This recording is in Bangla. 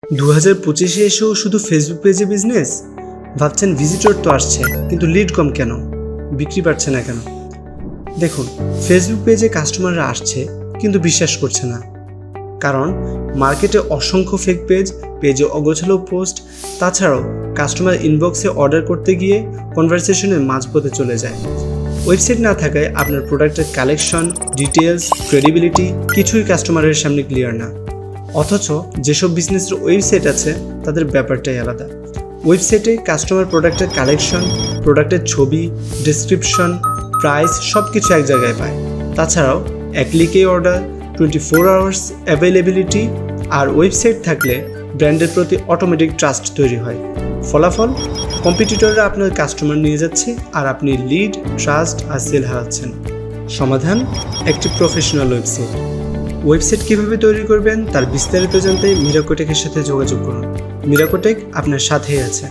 2025-এ এসেও শুধু ফেসবুক পেজে বিজনেস? ভাবছেন ভিজিটর তো আসছে, কিন্তু লিড কম কেন, বিক্রি বাড়ছে না কেন? দেখুন, ফেসবুক পেজে কাস্টমাররা আসছে কিন্তু বিশ্বাস করছে না। কারণ মার্কেটে অসংখ্য ফেক পেজে অগোছালো পোস্ট, তাছাড়াও কাস্টমার ইনবক্সে অর্ডার করতে গিয়ে কনভারসেশনের মাঝপথে চলে যায়। ওয়েবসাইট না থাকায় আপনার প্রোডাক্টের কালেকশন, ডিটেলস, ক্রেডিবিলিটি কিছুই কাস্টমারের সামনে ক্লিয়ার না। অথচ যেসব বিজনেসের ওয়েবসাইট আছে তাদের ব্যাপারটাই আলাদা। ওয়েবসাইটে কাস্টমার প্রোডাক্টের কালেকশন, প্রোডাক্টের ছবি, ডেসক্রিপশন, প্রাইস সব কিছু এক জায়গায় পায়। তাছাড়াও এক ক্লিকেই অর্ডার, 24 আওয়ার্স অ্যাভেলেবিলিটি। আর ওয়েবসাইট থাকলে ব্র্যান্ডের প্রতি অটোমেটিক ট্রাস্ট তৈরি হয়। ফলাফল, কম্পিটিটররা আপনার কাস্টমার নিয়ে যাচ্ছে আর আপনি লিড, ট্রাস্ট আর সেল হারাচ্ছেন। সমাধান, একটি প্রফেশনাল ওয়েবসাইট কীভাবে তৈরি করবেন তার বিস্তারিত জানতে মিরাকোটেকের সাথে যোগাযোগ করুন। মিরাকোটেক আপনার সাথেই আছে।